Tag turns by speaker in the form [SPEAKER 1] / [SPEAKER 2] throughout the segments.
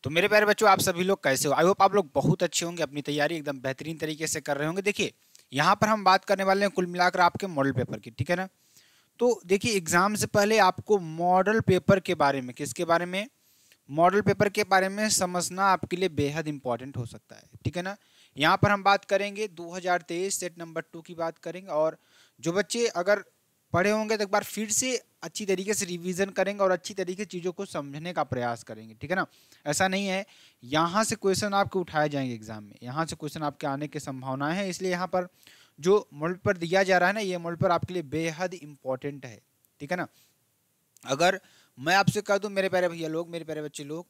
[SPEAKER 1] तो मेरे प्यारे बच्चों, आप सभी लोग कैसे हो? आई होप आप लोग बहुत अच्छे होंगे, अपनी तैयारी एकदम बेहतरीन तरीके से कर रहे होंगे। देखिए, यहाँ पर हम बात करने वाले हैं कुल मिलाकर आपके मॉडल पेपर की, ठीक है ना? तो देखिए, एग्जाम से पहले आपको मॉडल पेपर के बारे में, किसके बारे में? मॉडल पेपर के बारे में समझना आपके लिए बेहद इंपॉर्टेंट हो सकता है, ठीक है ना? यहाँ पर हम बात करेंगे 2023 सेट नंबर 2 की बात करेंगे, और जो बच्चे अगर पढ़े होंगे तो एक बार फिर से अच्छी तरीके से रिवीजन करेंगे और अच्छी तरीके से चीज़ों को समझने का प्रयास करेंगे, ठीक है ना? ऐसा नहीं है, यहाँ से क्वेश्चन आपके उठाए जाएंगे एग्जाम में, यहाँ से क्वेश्चन आपके आने की संभावनाएं हैं, इसलिए यहाँ पर जो मॉडल पर दिया जा रहा है ना, ये मॉडल पर आपके लिए बेहद इंपॉर्टेंट है, ठीक है ना? अगर मैं आपसे कह दूं मेरे प्यारे भैया लोग, मेरे प्यारे बच्चे लोग,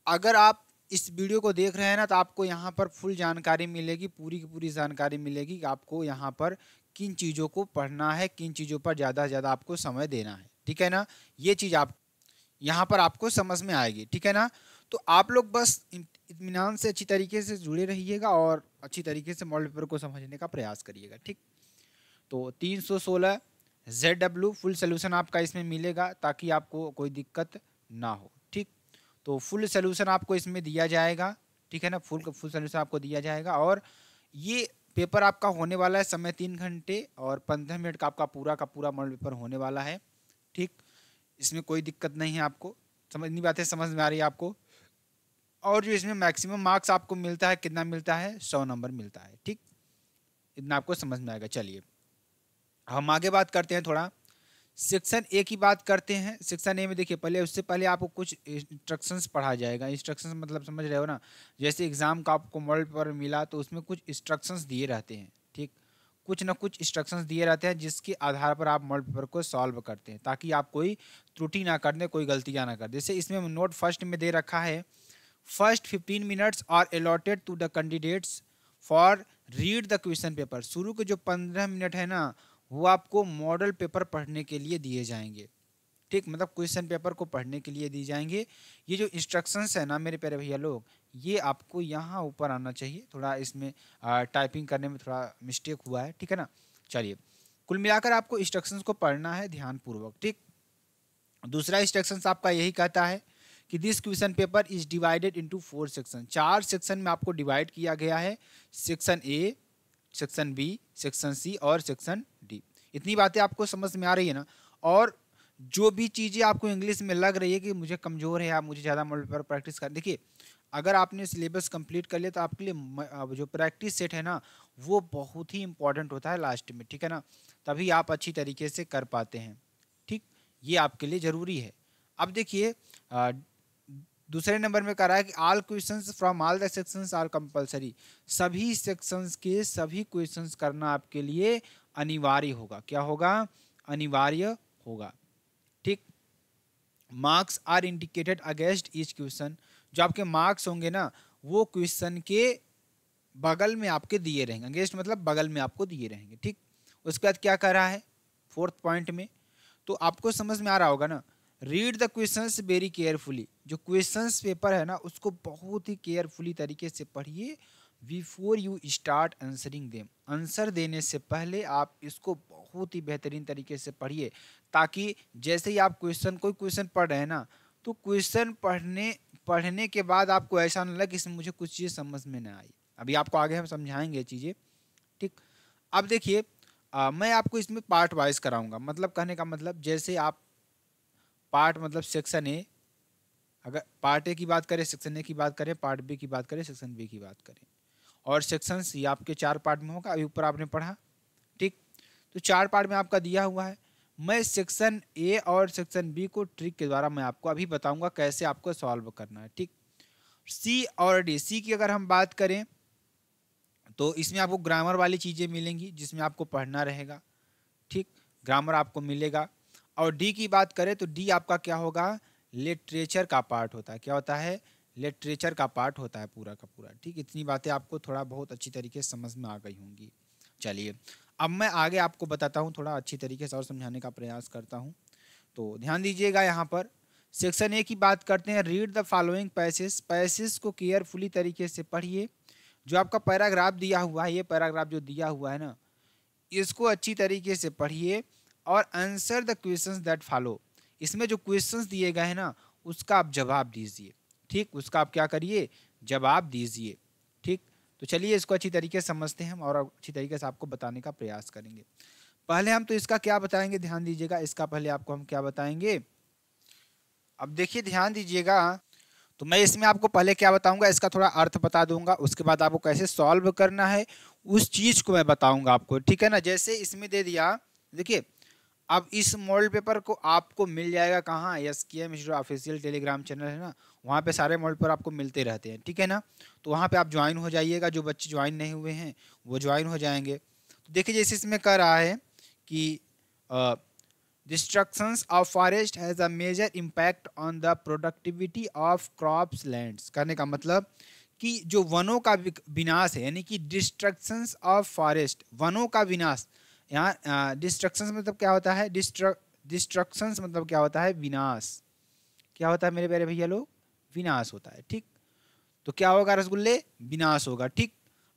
[SPEAKER 1] अगर आप इस वीडियो को देख रहे हैं ना, तो आपको यहाँ पर फुल जानकारी मिलेगी, पूरी की पूरी जानकारी मिलेगी कि आपको यहाँ पर किन चीज़ों को पढ़ना है, किन चीज़ों पर ज़्यादा से ज़्यादा आपको समय देना है, ठीक है ना? ये चीज़ आप यहाँ पर आपको समझ में आएगी, ठीक है ना? तो आप लोग बस इत्मीनान से अच्छी तरीके से जुड़े रहिएगा और अच्छी तरीके से मॉडल पेपर को समझने का प्रयास करिएगा, ठीक? तो 316 ZW फुल सोल्यूशन आपका इसमें मिलेगा, ताकि आपको कोई दिक्कत ना हो, ठीक? तो फुल सोल्यूशन आपको इसमें दिया जाएगा, ठीक है ना? फुल सोल्यूशन आपको दिया जाएगा, और ये पेपर आपका होने वाला है समय 3 घंटे और 15 मिनट का पूरा मॉडल पेपर होने वाला है, ठीक? इसमें कोई दिक्कत नहीं है, आपको समझनी बातें समझ में आ रही है आपको? और जो इसमें मैक्सिमम मार्क्स आपको मिलता है, कितना मिलता है? 100 नंबर मिलता है, ठीक? इतना आपको समझ में आएगा। चलिए, हम आगे बात करते हैं, थोड़ा सेक्शन ए की बात करते हैं। सेक्शन ए में देखिए, पहले उससे पहले आपको कुछ इंस्ट्रक्शंस पढ़ा जाएगा। इंस्ट्रक्शंस मतलब समझ रहे हो ना? जैसे एग्जाम का आपको मॉडल पेपर मिला तो उसमें कुछ इंस्ट्रक्शंस दिए रहते हैं, ठीक? कुछ ना कुछ इंस्ट्रक्शंस दिए रहते हैं, जिसके आधार पर आप मॉडल पेपर को सॉल्व करते हैं, ताकि आप कोई त्रुटि ना कर दें, कोई गलतियां ना कर दें। जैसे इसमें नोट फर्स्ट में दे रखा है, first 15 minutes are allotted to the candidates for read the question paper. शुरू के जो 15 मिनट है ना, वो आपको मॉडल पेपर पढ़ने के लिए दिए जाएंगे, ठीक? मतलब क्वेश्चन पेपर को पढ़ने के लिए दिए जाएंगे। ये जो इंस्ट्रक्शंस है ना मेरे प्यारे भैया लोग, ये आपको यहाँ ऊपर आना चाहिए। थोड़ा इसमें टाइपिंग करने में थोड़ा मिस्टेक हुआ है, ठीक है ना? चलिए, कुल मिलाकर आपको इंस्ट्रक्शंस को पढ़ना है ध्यानपूर्वक, ठीक? दूसरा इंस्ट्रक्शंस आपका यही कहता है कि this question paper is divided into 4 section. 4 section में आपको डिवाइड किया गया है, section A, section B, section C और सेक्शन डी। इतनी बातें आपको समझ में आ रही है ना? और जो भी चीज़ें आपको इंग्लिश में लग रही है कि मुझे कमज़ोर है या मुझे ज़्यादा मॉडल पेपर प्रैक्टिस कर, देखिए, अगर आपने सिलेबस कंप्लीट कर लिया तो आपके लिए जो प्रैक्टिस सेट है ना, वो बहुत ही इंपॉर्टेंट होता है लास्ट में, ठीक है ना? तभी आप अच्छी तरीके से कर पाते हैं, ठीक? ये आपके लिए ज़रूरी है। अब देखिए, दूसरे नंबर में कह रहा है कि all questions from all the sections are compulsory. सभी सेक्शंस के सभी क्वेश्चंस करना आपके लिए अनिवार्य होगा। क्या होगा? अनिवार्य होगा, ठीक? Marks are indicated against each question. जो आपके मार्क्स होंगे ना, वो क्वेश्चन के बगल में आपके दिए रहेंगे। अगेंस्ट मतलब बगल में आपको दिए रहेंगे, ठीक? उसके बाद क्या कह रहा है फोर्थ पॉइंट में? तो आपको समझ में आ रहा होगा ना, read the questions very carefully. जो क्वेश्चंस पेपर है ना, उसको बहुत ही केयरफुली तरीके से पढ़िए before you start answering them. Answer देने से पहले आप इसको बहुत ही बेहतरीन तरीके से पढ़िए, ताकि जैसे ही आप कोई क्वेश्चन पढ़ रहे हैं ना, तो क्वेश्चन पढ़ने के बाद आपको ऐसा ना लगे इसमें मुझे कुछ चीज़ समझ में ना आई। अभी आपको आगे हम समझाएंगे चीज़ें, ठीक? अब देखिए, मैं आपको इसमें पार्ट वाइज कराऊंगा। मतलब कहने का मतलब, जैसे आप पार्ट मतलब सेक्शन ए, अगर पार्ट ए की बात करें, सेक्शन ए की बात करें, पार्ट बी की बात करें, सेक्शन बी की बात करें, और सेक्शन सी आपके 4 पार्ट में होगा। अभी ऊपर आपने पढ़ा, ठीक? तो 4 पार्ट में आपका दिया हुआ है। मैं सेक्शन ए और सेक्शन बी को ट्रिक के द्वारा मैं आपको अभी बताऊंगा कैसे आपको सॉल्व करना है, ठीक? सी और डी, सी की अगर हम बात करें तो इसमें आपको ग्रामर वाली चीज़ें मिलेंगी, जिसमें आपको पढ़ना रहेगा, ठीक? ग्रामर आपको मिलेगा। और डी की बात करें तो डी आपका क्या होगा? लिटरेचर का पार्ट होता है। क्या होता है? लिटरेचर का पार्ट होता है पूरा का पूरा, ठीक? इतनी बातें आपको थोड़ा बहुत अच्छी तरीके से समझ में आ गई होंगी। चलिए, अब मैं आगे आपको बताता हूँ, थोड़ा अच्छी तरीके से और समझाने का प्रयास करता हूँ। तो ध्यान दीजिएगा, यहाँ पर सेक्शन ए की बात करते हैं। Read the following passage. Passage को केयरफुली तरीके से पढ़िए। जो आपका पैराग्राफ दिया हुआ है, ये पैराग्राफ जो दिया हुआ है ना, इसको अच्छी तरीके से पढ़िए और answer the questions that follow. इसमें जो क्वेश्चंस दिए गए हैं ना, उसका आप जवाब दीजिए। ठीक, उसका आप क्या करिए, जवाब दीजिए। ठीक, तो चलिए इसको अच्छी तरीके से समझते हैं हम और अच्छी तरीके से आपको बताने का प्रयास करेंगे। पहले हम तो इसका क्या बताएंगे, ध्यान दीजिएगा, इसका पहले आपको हम क्या बताएंगे। अब देखिए ध्यान दीजिएगा, तो मैं इसमें आपको पहले क्या बताऊंगा, इसका थोड़ा अर्थ बता दूंगा, उसके बाद आपको कैसे सॉल्व करना है उस चीज को मैं बताऊंगा आपको, ठीक है ना। जैसे इसमें दे दिया, देखिए अब इस मॉडल पेपर को आपको मिल जाएगा कहाँ, SKM जो ऑफिशियल टेलीग्राम चैनल है ना, वहाँ पे सारे मॉडल पेपर आपको मिलते रहते हैं, ठीक है ना। तो वहाँ पे आप ज्वाइन हो जाइएगा, जो बच्चे ज्वाइन नहीं हुए हैं वो ज्वाइन हो जाएंगे। तो देखिए जैसे इसमें कह रहा है कि destructions of forest has a major impact on the productivity of crops lands। कहने का मतलब कि जो वनों का विनाश है, यानी कि डिस्ट्रक्शंस ऑफ फॉरेस्ट, वनों का विनाश। यहाँ डिस्ट्रक्शंस मतलब क्या होता है, डिस्ट्रक्शंस मतलब क्या होता है, विनाश। क्या होता है मेरे प्यारे भैया लोग, विनाश होता है। ठीक, तो क्या होगा रसगुल्ले, विनाश होगा। ठीक,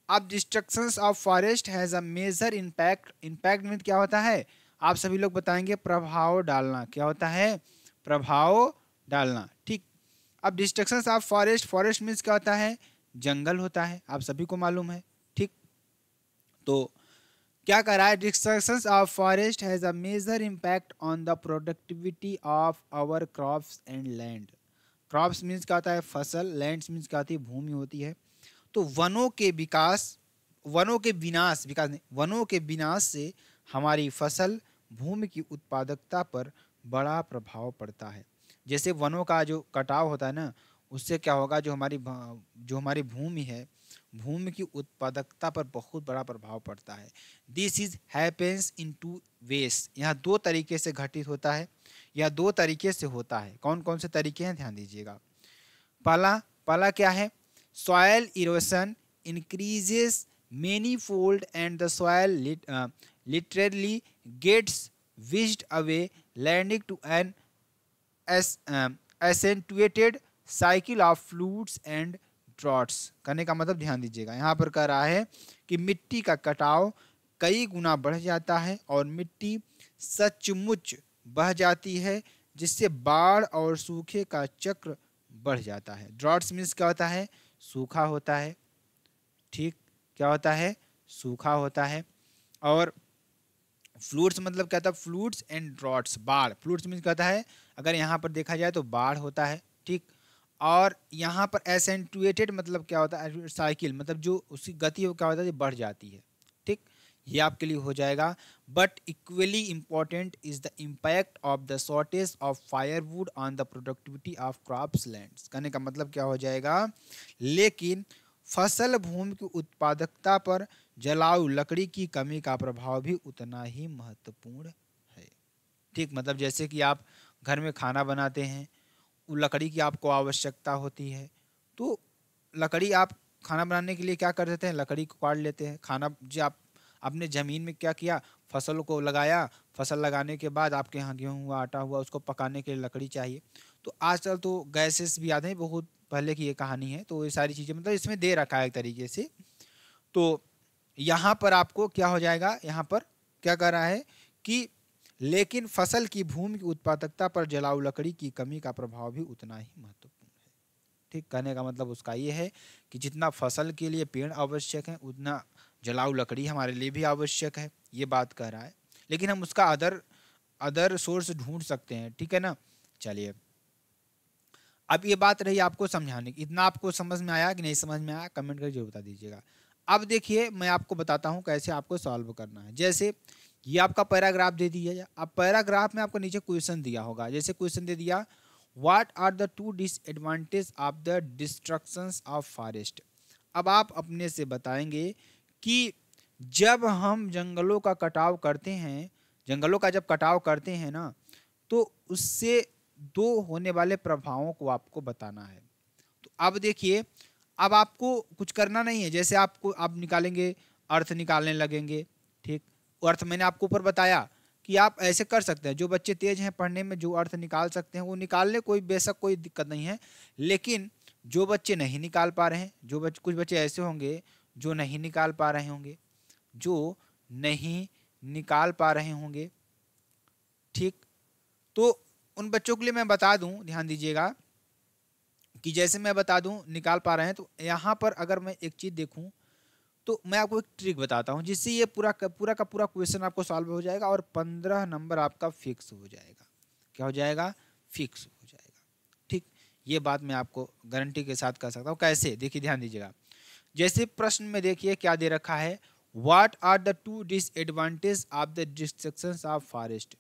[SPEAKER 1] अब destructions of forest has a major impact, impact mean क्या होता है, आप सभी लोग बताएंगे, प्रभाव डालना। क्या होता है, प्रभाव डालना। ठीक, अब destructions of forest, forest means क्या होता है, जंगल होता है, आप सभी को मालूम है। ठीक, तो क्या कर रहा है, destructions of forest has a major impact on the productivity of our crops and land. Crops means क्या होता है, फसल, लैंड्स मीन्स क्या होती है, भूमि होती है। तो वनों के विकास, वनों के विनाश, विकास नहीं, वनों के विनाश से हमारी फसल, भूमि की उत्पादकता पर बड़ा प्रभाव पड़ता है। जैसे वनों का जो कटाव होता है ना, उससे क्या होगा, जो हमारी भूमि है, भूमि की उत्पादकता पर बहुत बड़ा प्रभाव पड़ता है। This is happens in two ways, यहाँ दो तरीके से घटित होता है, या दो तरीके से होता है। कौन कौन से तरीके हैं, ध्यान दीजिएगा। पहला, पहला क्या है, soil erosion increases many fold and the soil literally gets whisked away, landing to an accentuated cycle of floods and droughts. करने का मतलब ध्यान दीजिएगा, यहाँ पर कह रहा है कि मिट्टी का कटाव कई गुना बढ़ जाता है और मिट्टी सचमुच बह जाती है, जिससे बाढ़ और सूखे का चक्र बढ़ जाता है। ड्रॉट्स मीन्स क्या होता है, सूखा होता है। ठीक, क्या होता है, सूखा होता है। और फ्लूड्स मतलब क्या था, फ्लूड्स एंड ड्रॉट्स, बाढ़। फ्लूड्स मीन्स क्या होता है, अगर यहाँ पर देखा जाए तो बाढ़ होता है। ठीक, और यहाँ पर एसेंटुएटेड मतलब क्या होता है, साइकिल मतलब जो उसकी गति हो क्या होता है, बढ़ जाती है। ठीक, ये आपके लिए हो जाएगा। But equally important is the impact of the shortage of firewood on the productivity of crops lands. कहने का मतलब क्या हो जाएगा, लेकिन फसल भूमि की उत्पादकता पर जलाऊ लकड़ी की कमी का प्रभाव भी उतना ही महत्वपूर्ण है। ठीक, मतलब जैसे कि आप घर में खाना बनाते हैं, वो लकड़ी की आपको आवश्यकता होती है, तो लकड़ी आप खाना बनाने के लिए क्या कर देते हैं, लकड़ी को काट लेते हैं। खाना जो आप अपने ज़मीन में क्या किया, फसल को लगाया, फसल लगाने के बाद आपके यहाँ गेहूँ हुआ, आटा हुआ, उसको पकाने के लिए लकड़ी चाहिए। तो आजकल तो गैसेस भी आते हैं, बहुत पहले की ये कहानी है। तो ये सारी चीज़ें मतलब इसमें दे रखा है एक तरीके से। तो यहाँ पर आपको क्या हो जाएगा, यहाँ पर क्या कर रहा है कि लेकिन फसल की भूमि की उत्पादकता पर जलाऊ लकड़ी की कमी का प्रभाव भी उतना ही महत्वपूर्ण है। ठीक, कहने का मतलब उसका ये है कि जितना फसल के लिए पेड़ आवश्यक है, उतना जलाऊ लकड़ी हमारे लिए भी आवश्यक है, ये बात कह रहा है। लेकिन हम उसका अदर सोर्स ढूंढ सकते हैं। ठीक है ना। चलिए, अब ये बात रही आपको समझाने की। इतना आपको समझ में आया कि नहीं समझ में आया, कमेंट करके जरूर बता दीजिएगा। अब देखिए मैं आपको बताता हूँ कैसे आपको सॉल्व करना है। जैसे ये आपका पैराग्राफ दे दिया, अब पैराग्राफ में आपको नीचे क्वेश्चन दिया होगा। जैसे क्वेश्चन दे दिया, what are the two disadvantage of the destructions of forest. अब आप अपने से बताएंगे कि जब हम जंगलों का कटाव करते हैं, जंगलों का जब कटाव करते हैं ना, तो उससे दो होने वाले प्रभावों को आपको बताना है। तो अब देखिए, अब आपको कुछ करना नहीं है। जैसे आपको आप निकालेंगे, अर्थ निकालने लगेंगे। ठीक, अर्थ मैंने आपको ऊपर बताया कि आप ऐसे कर सकते हैं। जो बच्चे तेज हैं पढ़ने में, जो अर्थ निकाल सकते हैं वो निकाल ले, कोई बेशक कोई दिक्कत नहीं है। लेकिन जो बच्चे नहीं निकाल पा रहे हैं, कुछ बच्चे ऐसे होंगे जो नहीं निकाल पा रहे होंगे, जो नहीं निकाल पा रहे होंगे। ठीक, तो उन बच्चों के लिए मैं बता दूं, ध्यान दीजिएगा कि जैसे मैं बता दूं निकाल पा रहे हैं, तो यहाँ पर अगर मैं एक चीज़ देखूं तो मैं आपको एक ट्रिक बताता हूं जिससे ये पूरा का पूरा क्वेश्चन आपको सॉल्व हो जाएगा और 15 नंबर आपका फिक्स हो जाएगा। क्या हो जाएगा? फिक्स हो जाएगा। ठीक, ये बात मैं आपको गारंटी के साथ कह सकता हूँ। कैसे? देखिए ध्यान दीजिएगा। जैसे प्रश्न में देखिए क्या दे रखा है, what are the two disadvantage of the destruction of forest.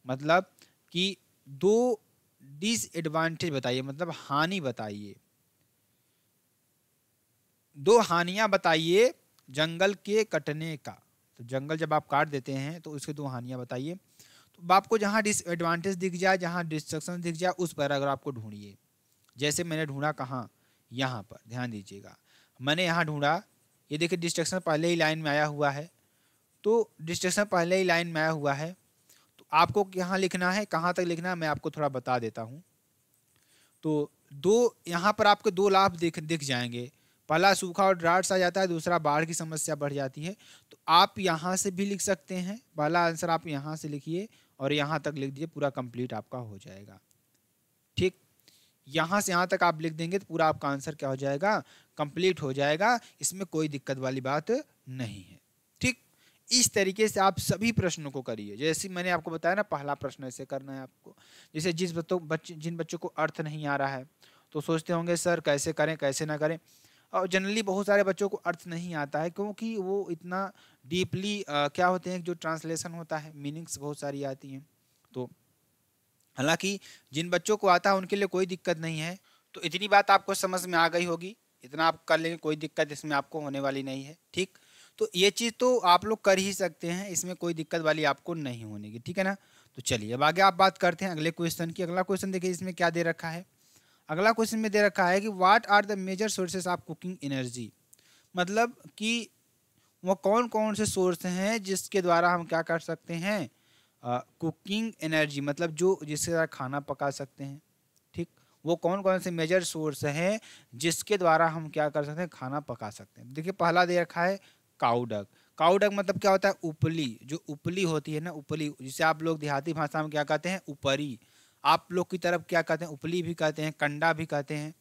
[SPEAKER 1] मतलब कि दो डिसएडवांटेज बताइए, मतलब हानि बताइए, दो हानियां बताइए जंगल के कटने का। तो जंगल जब आप काट देते हैं तो उसके दो हानियां बताइए। तो आपको जहां डिसएडवांटेज दिख जाए, जहां डिस्ट्रक्शन दिख जाए, उस पर अगर आपको ढूंढिए। जैसे मैंने ढूंढा कहाँ, यहाँ पर ध्यान दीजिएगा, मैंने यहाँ ढूंढा। ये देखिए डिस्ट्रक्शन पहले ही लाइन में आया हुआ है। तो डिस्ट्रक्शन पहले ही लाइन में आया हुआ है, तो आपको यहाँ लिखना है। कहाँ तक लिखना है मैं आपको थोड़ा बता देता हूँ। तो दो यहाँ पर आपको दो लाभ दिख जाएंगे। पहला सूखा और ड्राट्स आ जाता है, दूसरा बाढ़ की समस्या बढ़ जाती है। तो आप यहाँ से भी लिख सकते हैं, पहला आंसर आप यहाँ से लिखिए और यहाँ तक लिख दीजिए, पूरा कंप्लीट आपका हो जाएगा। ठीक, यहाँ से यहाँ तक आप लिख देंगे तो पूरा आपका आंसर क्या हो जाएगा? कंप्लीट हो जाएगा। इसमें कोई दिक्कत वाली बात नहीं है। ठीक, इस तरीके से आप सभी प्रश्नों को करिए। जैसे मैंने आपको बताया ना, पहला प्रश्न ऐसे करना है आपको। जैसे जिन बच्चों को अर्थ नहीं आ रहा है तो सोचते होंगे सर कैसे करें कैसे ना करें। और जनरली बहुत सारे बच्चों को अर्थ नहीं आता है क्योंकि वो इतना डीपली क्या होते हैं, जो ट्रांसलेशन होता है, मीनिंग्स बहुत सारी आती हैं। तो हालांकि जिन बच्चों को आता है उनके लिए कोई दिक्कत नहीं है। तो इतनी बात आपको समझ में आ गई होगी, इतना आप कर लेंगे, कोई दिक्कत इसमें आपको होने वाली नहीं है। ठीक, तो ये चीज़ तो आप लोग कर ही सकते हैं, इसमें कोई दिक्कत वाली आपको नहीं होने की। ठीक है ना? तो चलिए अब आगे आप बात करते हैं अगले क्वेश्चन की। अगला क्वेश्चन देखिए इसमें क्या दे रखा है। अगला क्वेश्चन में दे रखा है कि what are the major sources of cooking energy. मतलब कि वो कौन कौन से सोर्स हैं जिसके द्वारा हम क्या कर सकते हैं, कुकिंग एनर्जी, मतलब जो जिसके द्वारा खाना पका सकते हैं। ठीक, वो कौन कौन से मेजर सोर्स हैं जिसके द्वारा हम क्या कर सकते हैं, खाना पका सकते हैं। देखिए पहला दे रखा है काउडक। काउडक मतलब क्या होता है? उपली। जो उपली होती है ना, उपली, जिसे आप लोग देहाती भाषा में क्या कहते हैं, ऊपरी। आप लोग की तरफ क्या कहते हैं, उपली भी कहते हैं, कंडा भी कहते हैं।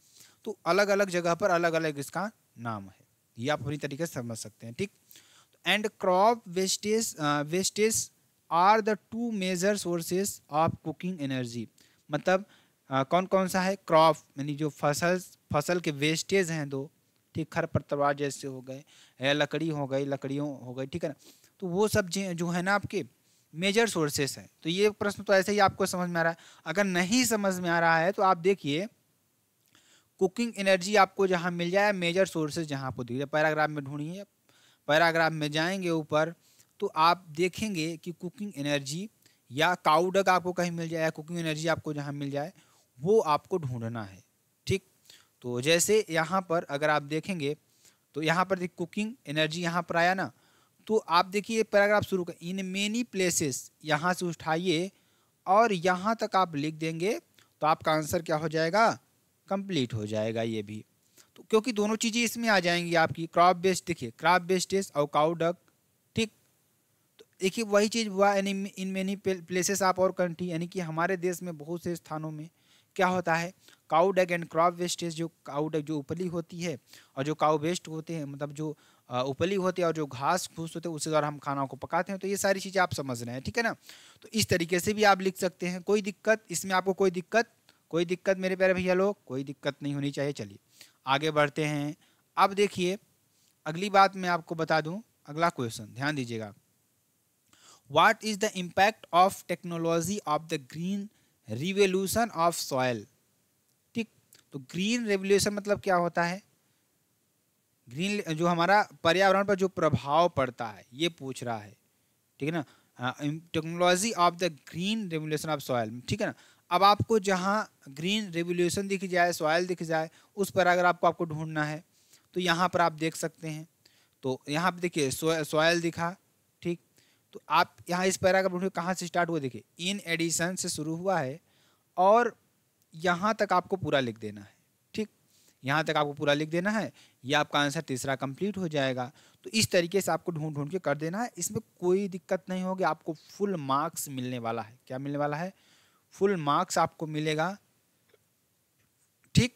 [SPEAKER 1] तो अलग अलग जगह पर अलग अलग इसका नाम है, ये आप अपनी तरीके से समझ सकते हैं। ठीक, and crop wastage are the two major sources of cooking energy. मतलब कौन कौन सा है? क्रॉप यानी जो फसल के वेस्टेज हैं दो। ठीक, खरपतवार जैसे हो गए या लकड़ी हो गई, लकड़ियों हो गई। ठीक है ना? तो वो सब जो है ना आपके मेजर सोर्सेस हैं। तो ये प्रश्न तो ऐसे ही आपको समझ में आ रहा है। अगर नहीं समझ में आ रहा है तो आप देखिए कुकिंग एनर्जी आपको जहाँ मिल जाए, मेजर सोर्सेज जहाँ आपको दिख जाए, पैराग्राफ में ढूंढिए। पैराग्राफ में जाएंगे ऊपर तो आप देखेंगे कि कुकिंग एनर्जी या काउडक आपको कहीं मिल जाए, कुकिंग एनर्जी आपको जहाँ मिल जाए वो आपको ढूंढना है। ठीक, तो जैसे यहाँ पर अगर आप देखेंगे तो यहाँ पर कुकिंग एनर्जी यहाँ पर आया ना, तो आप देखिए पैराग्राफ शुरू कर, इन मेनी प्लेसेस, यहाँ से उठाइए और यहाँ तक आप लिख देंगे तो आपका आंसर क्या हो जाएगा, कंप्लीट हो जाएगा ये भी। तो क्योंकि दोनों चीज़ें इसमें आ जाएंगी आपकी, क्रॉप बेस्ड, देखिए क्रॉप बेस्ड और काउ डक। ठीक, तो देखिए वही चीज़ हुआ, यानी इन मेनी प्लेसेस आप और कंट्री, यानी कि हमारे देश में बहुत से स्थानों में क्या होता है, cow duck and crop wastage. जो काउ डक जो उपली होती है और जो काउ वेस्ट होते हैं, मतलब जो उपली होती है और जो घास फूस होते हैं, उसके द्वारा हम खाना को पकाते हैं। तो ये सारी चीज़ें आप समझ रहे हैं। ठीक है ना? तो इस तरीके से भी आप लिख सकते हैं, कोई दिक्कत इसमें आपको, कोई दिक्कत मेरे प्यारे भैया लोग, कोई दिक्कत नहीं होनी चाहिए। चलिए आगे बढ़ते हैं। अब देखिए अगली बात मैं आपको बता दूं, अगला क्वेश्चन ध्यान दीजिएगा। What is the impact of technology of the green revolution of soil. ठीक, तो ग्रीन रेवोल्यूशन मतलब क्या होता है, ग्रीन जो हमारा पर्यावरण पर जो प्रभाव पड़ता है ये पूछ रहा है। ठीक है ना? Technology of the green revolution of soil. ठीक है ना? अब आपको जहाँ ग्रीन रेवोल्यूशन दिख जाए, सॉयल दिख जाए, उस पर अगर आपको ढूंढना है तो यहाँ पर आप देख सकते हैं। तो यहाँ पर देखिए सॉयल दिखा। ठीक, तो आप यहाँ इस पैराग्राफ ढूंढिए, कहाँ से स्टार्ट हुआ, देखिए इन एडिशन से शुरू हुआ है और यहाँ तक आपको पूरा लिख देना है। ठीक, यहाँ तक आपको पूरा लिख देना है, ये आपका आंसर तीसरा कंप्लीट हो जाएगा। तो इस तरीके से आपको ढूंढ ढूंढ के कर देना है, इसमें कोई दिक्कत नहीं होगी। आपको फुल मार्क्स मिलने वाला है। क्या मिलने वाला है? फुल मार्क्स आपको मिलेगा। ठीक,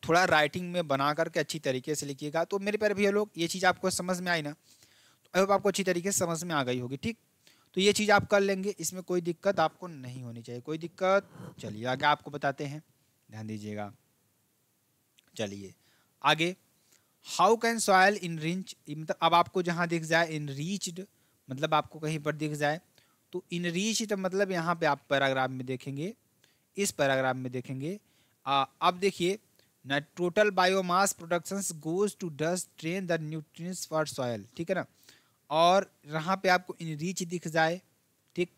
[SPEAKER 1] थोड़ा राइटिंग में बना करके अच्छी तरीके से लिखिएगा। तो मेरे प्यारे भैया लोग, ये चीज़ आपको समझ में आई ना? तो आई होप आपको अच्छी तरीके से समझ में आ गई होगी। ठीक, तो ये चीज़ आप कर लेंगे, इसमें कोई दिक्कत आपको नहीं होनी चाहिए, कोई दिक्कत। चलिए आगे आपको बताते हैं, ध्यान दीजिएगा। चलिए आगे, हाउ कैन सॉयल इनरिच, मतलब अब आपको जहाँ दिख जाए इनरीच्ड, मतलब आपको कहीं पर दिख जाए तो इनरीच्ड मतलब यहाँ पे आप पैराग्राफ में देखेंगे, इस पैराग्राफ में देखेंगे। अब देखिए ना, total biomass productions goes to dust train the nutrients for soil, ठीक है ना। और यहाँ पे आपको इनरीच दिख जाए, ठीक,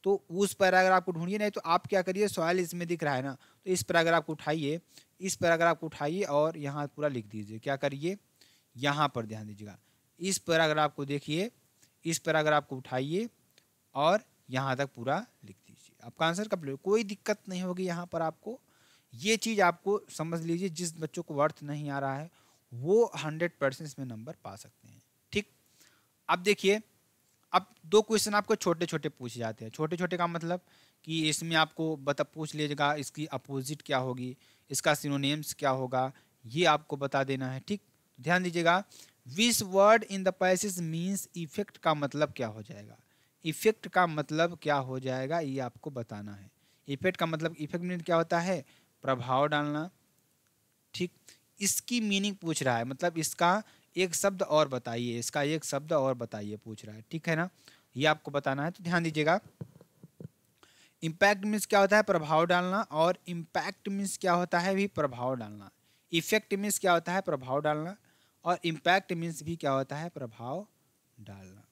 [SPEAKER 1] तो उस पैराग्राफ को ढूंढिए। नहीं तो आप क्या करिए, सॉयल इसमें दिख रहा है ना, तो इस पैराग्राफ को उठाइए, इस पैराग्राफ को उठाइए और यहाँ पूरा लिख दीजिए। क्या करिए, यहाँ पर ध्यान दीजिएगा, इस पैराग्राफ को देखिए, इस पैराग्राफ को उठाइए और यहाँ तक पूरा लिख दीजिए। आपका आंसर कंप्लीट, कोई दिक्कत नहीं होगी यहाँ पर आपको। ये चीज़ आपको समझ लीजिए, जिस बच्चों को अर्थ नहीं आ रहा है वो 100% इसमें नंबर पा सकते हैं। ठीक, अब देखिए, अब दो क्वेश्चन आपको छोटे छोटे पूछे जाते हैं। छोटे छोटे का मतलब कि इसमें आपको पूछ लीजिएगा इसकी अपोजिट क्या होगी, इसका सिनोनिम्स क्या होगा, ये आपको बता देना है। ठीक, ध्यान दीजिएगा, which word in the passage means effect का मतलब क्या हो जाएगा, इफेक्ट का मतलब क्या हो जाएगा ये आपको बताना है। इफेक्ट का मतलब, इफेक्ट मीन क्या होता है, प्रभाव डालना। ठीक, इसकी मीनिंग पूछ रहा है, मतलब इसका एक शब्द और बताइए, इसका एक शब्द और बताइए पूछ रहा है, ठीक है ना, ये आपको बताना है। तो ध्यान दीजिएगा, इम्पैक्ट मीन्स क्या होता है, प्रभाव डालना, और इम्पैक्ट मीन्स क्या होता है भी, प्रभाव डालना। इफेक्ट मीन्स क्या होता है, प्रभाव डालना, और इम्पैक्ट मीन्स भी क्या होता है, प्रभाव डालना।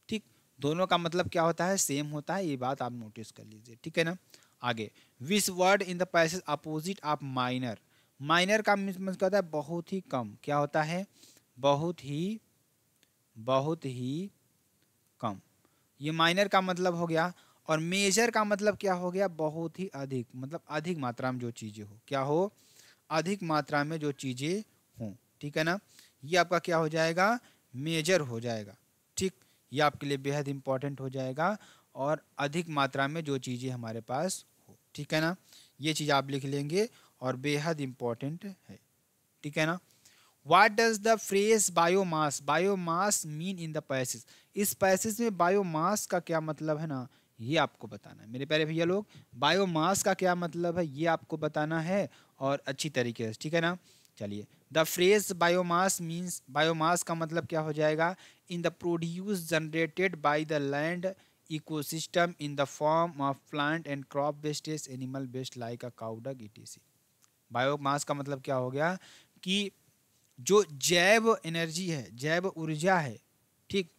[SPEAKER 1] ठीक, दोनों का मतलब क्या होता है, सेम होता है, ये बात आप नोटिस कर लीजिए, ठीक है ना। आगे, which word in the passage opposite of minor, minor का मीन्स क्या होता है, बहुत ही कम, क्या होता है, बहुत ही कम, ये माइनर का मतलब हो गया। और मेजर का मतलब क्या हो गया, बहुत ही अधिक, मतलब अधिक मात्रा में जो चीजें हो, क्या हो, अधिक मात्रा में जो चीजें हों, ठीक है ना, ये आपका क्या हो जाएगा, मेजर हो जाएगा। ठीक, ये आपके लिए बेहद इंपॉर्टेंट हो जाएगा, और अधिक मात्रा में जो चीजें हमारे पास हो, ठीक है ना, ये चीज आप लिख लेंगे और बेहद इंपॉर्टेंट है, ठीक है ना। What does the phrase biomass mean in the passage, इस पैसेज में बायोमास का क्या मतलब है ना, ये आपको बताना है मेरे प्यारे भैया लोग। बायोमास का क्या मतलब है ये आपको बताना है, और अच्छी तरीके से, ठीक है ना। चलिए, the phrase biomass means, biomass का मतलब क्या हो जाएगा, in the produce generated by the land ecosystem in the form of plant and crop wastage, animal waste like a cow dung etc। Biomass का मतलब क्या हो गया कि जो जैव एनर्जी है, जैव ऊर्जा है, ठीक,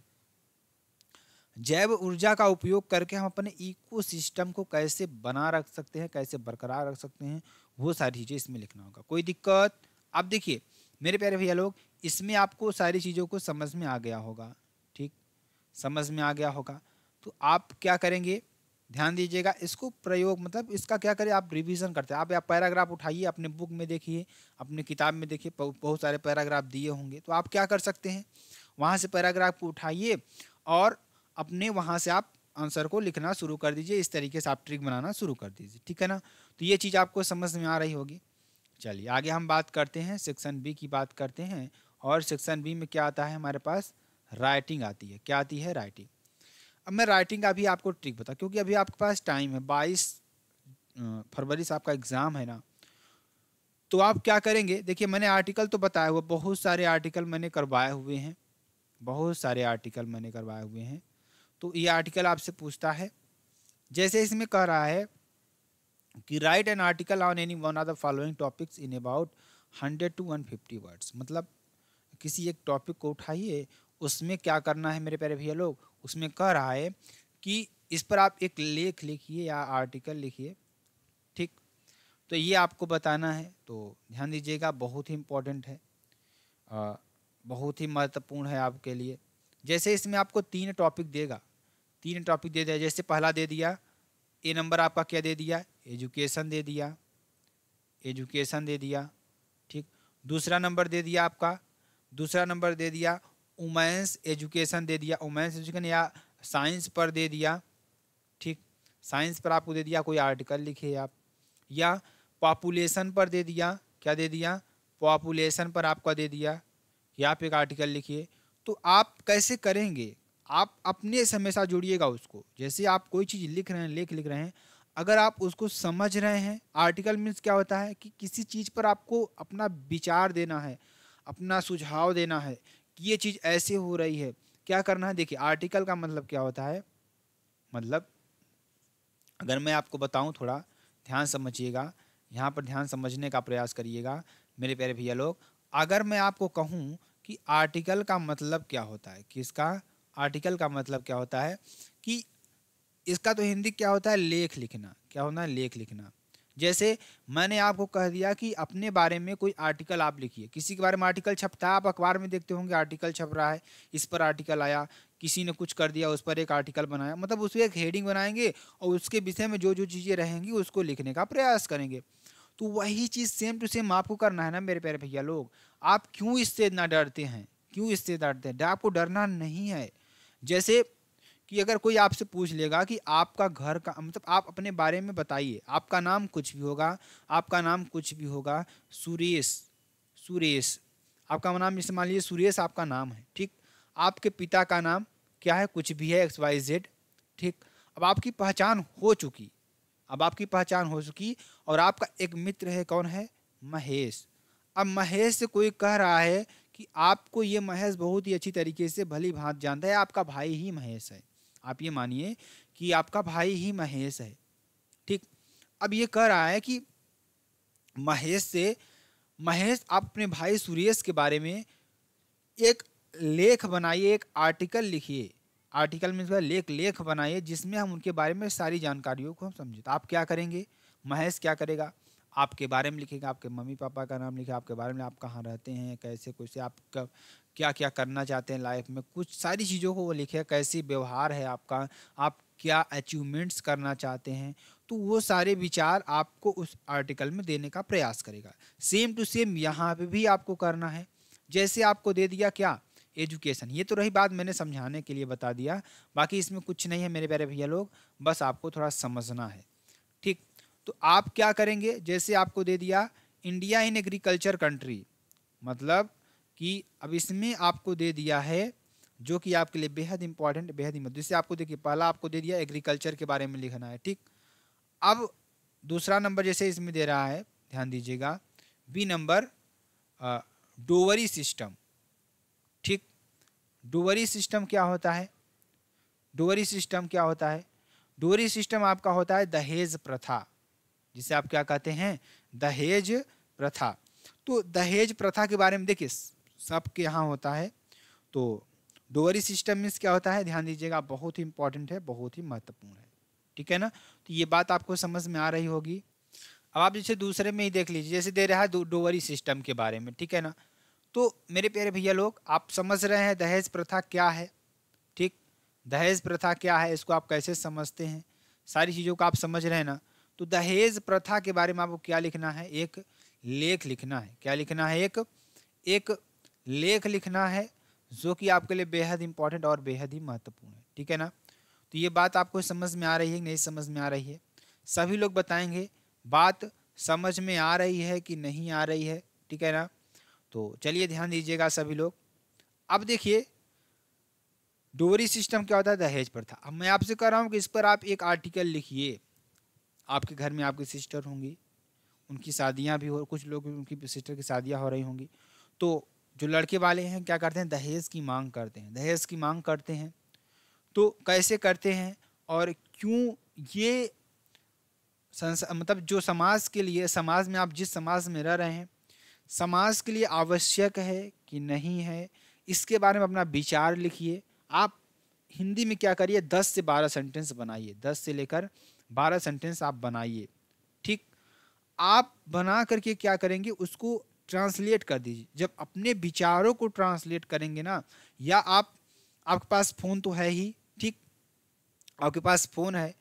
[SPEAKER 1] जैव ऊर्जा का उपयोग करके हम अपने इकोसिस्टम को कैसे बना रख सकते हैं, कैसे बरकरार रख सकते हैं, वो सारी चीज़ें इसमें लिखना होगा। कोई दिक्कत? अब देखिए मेरे प्यारे भैया लोग, इसमें आपको सारी चीज़ों को समझ में आ गया होगा, ठीक, समझ में आ गया होगा। तो आप क्या करेंगे, ध्यान दीजिएगा, इसको प्रयोग मतलब इसका क्या करें, आप रिवीजन करते हैं। आप पैराग्राफ उठाइए, अपने बुक में देखिए, अपने किताब में देखिए, बहुत सारे पैराग्राफ दिए होंगे। तो आप क्या कर सकते हैं, वहाँ से पैराग्राफ को उठाइए और अपने वहाँ से आप आंसर को लिखना शुरू कर दीजिए। इस तरीके से आप ट्रिक बनाना शुरू कर दीजिए, ठीक है ना। तो ये चीज़ आपको समझ में आ रही होगी। चलिए आगे हम बात करते हैं, सेक्शन बी की बात करते हैं। और सेक्शन बी में क्या आता है हमारे पास, राइटिंग आती है। क्या आती है, राइटिंग। अब मैं राइटिंग का भी आपको ट्रिक बता, क्योंकि अभी आपके पास टाइम है, 22 फरवरी से आपका एग्ज़ाम है ना। तो आप क्या करेंगे, देखिए मैंने आर्टिकल तो बताया हुआ, बहुत सारे आर्टिकल मैंने करवाए हुए हैं, बहुत सारे आर्टिकल मैंने करवाए हुए हैं। तो ये आर्टिकल आपसे पूछता है, जैसे इसमें कह रहा है कि right an article on any one of the following topics in about 100 to 150 words. मतलब किसी एक टॉपिक को उठाइए, उसमें क्या करना है मेरे प्यारे भैया लोग, उसमें कह रहा है कि इस पर आप एक लेख लिखिए या आर्टिकल लिखिए, ठीक। तो ये आपको बताना है, तो ध्यान दीजिएगा, बहुत ही इम्पोर्टेंट है, बहुत ही महत्वपूर्ण है आपके लिए। जैसे इसमें आपको 3 टॉपिक देगा, 3 टॉपिक दे दिया। जैसे पहला दे दिया, ए नंबर आपका क्या दे दिया, एजुकेशन दे दिया, एजुकेशन दे दिया, ठीक। दूसरा नंबर दे दिया आपका, दूसरा नंबर दे दिया वुमेन्स एजुकेशन दे दिया, वुमेन्स एजुकेशन या साइंस पर दे दिया, ठीक, साइंस पर आपको दे दिया, कोई आर्टिकल लिखे आप। या पॉपुलेशन पर दे दिया, क्या दे दिया, पॉपुलेशन पर आपका दे दिया कि आप एक आर्टिकल लिखिए। तो आप कैसे करेंगे, आप अपने से हमेशा जुड़िएगा उसको। जैसे आप कोई चीज़ लिख रहे हैं, लेख लिख रहे हैं, अगर आप उसको समझ रहे हैं, आर्टिकल मीन्स क्या होता है कि किसी चीज़ पर आपको अपना विचार देना है, अपना सुझाव देना है कि ये चीज़ ऐसे हो रही है, क्या करना है। देखिए आर्टिकल का मतलब क्या होता है, मतलब अगर मैं आपको बताऊं, थोड़ा ध्यान समझिएगा, यहाँ पर ध्यान समझने का प्रयास करिएगा मेरे प्यारे भैया लोग। अगर मैं आपको कहूँ कि आर्टिकल का मतलब क्या होता है, किसका, आर्टिकल का मतलब क्या होता है कि इसका तो हिंदी क्या होता है, लेख लिखना। क्या होना है, लेख लिखना। जैसे मैंने आपको कह दिया कि अपने बारे में कोई आर्टिकल आप लिखिए, किसी के बारे में आर्टिकल छपता है, आप अखबार में देखते होंगे आर्टिकल छप रहा है, इस पर आर्टिकल आया, किसी ने कुछ कर दिया उस पर एक आर्टिकल बनाया, मतलब उसमें एक हेडिंग बनाएंगे और उसके विषय में जो जो चीज़ें रहेंगी उसको लिखने का प्रयास करेंगे। तो वही चीज़ सेम टू सेम आपको करना है ना मेरे प्यारे भैया लोग। आप क्यों इससे इतना डरते हैं, क्यों इससे डरते हैं, आपको डरना नहीं है। जैसे कि अगर कोई आपसे पूछ लेगा कि आपका घर का मतलब, आप अपने बारे में बताइए, आपका नाम कुछ भी होगा, आपका नाम कुछ भी होगा, सुरेश, सुरेश आपका नाम, जैसे मान लीजिए सुरेश आपका नाम है, ठीक। आपके पिता का नाम क्या है, कुछ भी है, XYZ, ठीक। अब आपकी पहचान हो चुकी, अब आपकी पहचान हो चुकी, और आपका एक मित्र है, कौन है, महेश। अब महेश से कोई कह रहा है कि आपको ये महेश बहुत ही अच्छी तरीके से भली भांति जानता है, आपका भाई ही महेश है, आप ये मानिए कि आपका भाई ही महेश है, ठीक। अब ये कह रहा है कि महेश से, महेश आप अपने भाई सुरेश के बारे में एक लेख बनाइए, एक आर्टिकल लिखिए, आर्टिकल मीन्स लेख, लेख बनाइए जिसमें हम उनके बारे में सारी जानकारियों को हम समझें। तो आप क्या करेंगे, महेश क्या करेगा, आपके बारे में लिखेगा, आपके मम्मी पापा का नाम लिखेगा, आपके बारे में, आप कहाँ रहते हैं, कैसे कैसे, आपका क्या क्या करना चाहते हैं लाइफ में, कुछ सारी चीज़ों को वो लिखेगा, कैसी व्यवहार है आपका, आप क्या अचीवमेंट्स करना चाहते हैं। तो वो सारे विचार आपको उस आर्टिकल में देने का प्रयास करेगा। सेम टू सेम यहाँ पे भी आपको करना है। जैसे आपको दे दिया क्या, एजुकेशन, ये तो रही बात, मैंने समझाने के लिए बता दिया, बाकी इसमें कुछ नहीं है मेरे प्यारे भैया लोग, बस आपको थोड़ा समझना है, ठीक। तो आप क्या करेंगे, जैसे आपको दे दिया इंडिया इन एग्रीकल्चर कंट्री, मतलब कि अब इसमें आपको दे दिया है जो कि आपके लिए बेहद इंपॉर्टेंट, बेहद ही जैसे आपको देखिए, पहला आपको दे दिया एग्रीकल्चर के बारे में लिखना है, ठीक। अब दूसरा नंबर जैसे इसमें दे रहा है, ध्यान दीजिएगा, बी नंबर, डोवरी सिस्टम, ठीक। डोवरी सिस्टम क्या होता है, डोवरी सिस्टम क्या होता है, डोवरी सिस्टम आपका होता है दहेज प्रथा, जिसे आप क्या कहते हैं, दहेज प्रथा। तो दहेज प्रथा के बारे में देखिए सबके यहाँ होता है। तो डोवरी सिस्टम मीन्स क्या होता है, ध्यान दीजिएगा, बहुत ही इंपॉर्टेंट है, बहुत ही महत्वपूर्ण है, ठीक है ना। तो ये बात आपको समझ में आ रही होगी। अब आप जैसे दूसरे में ही देख लीजिए, जैसे दे रहा है डोवरी सिस्टम के बारे में, ठीक है ना। तो मेरे प्यारे भैया लोग, आप समझ रहे हैं दहेज प्रथा क्या है, ठीक। दहेज प्रथा क्या है, इसको आप कैसे समझते हैं, सारी चीज़ों को आप समझ रहे हैं ना। तो दहेज प्रथा के बारे में आपको क्या लिखना है, एक लेख लिखना है। क्या लिखना है, एक लेख लिखना है, जो कि आपके लिए बेहद इंपॉर्टेंट और बेहद ही महत्वपूर्ण है, ठीक है ना। तो ये बात आपको समझ में आ रही है, नहीं समझ में आ रही है, सभी लोग बताएंगे बात समझ में आ रही है कि नहीं आ रही है, ठीक है ना। तो चलिए ध्यान दीजिएगा सभी लोग। अब देखिए डोवरी सिस्टम क्या होता है, दहेज प्रथा। अब मैं आपसे कह रहा हूँ कि इस पर आप एक आर्टिकल लिखिए। आपके घर में आपकी सिस्टर होंगी, उनकी शादियाँ भी हो, कुछ लोग उनकी सिस्टर की शादियाँ हो रही होंगी। तो जो लड़के वाले हैं क्या करते हैं, दहेज की मांग करते हैं, दहेज की मांग करते हैं। तो कैसे करते हैं और क्यों, ये मतलब जो समाज के लिए, समाज में आप जिस समाज में रह रहे हैं, समाज के लिए आवश्यक है कि नहीं है, इसके बारे में अपना विचार लिखिए। आप हिंदी में क्या करिए, 10 से 12 सेंटेंस बनाइए, 10 से लेकर 12 सेंटेंस आप बनाइए, ठीक। आप बना करके क्या करेंगे, उसको ट्रांसलेट कर दीजिए। जब अपने विचारों को ट्रांसलेट करेंगे ना, या आपके पास फ़ोन तो है ही, ठीक, आपके पास फ़ोन है,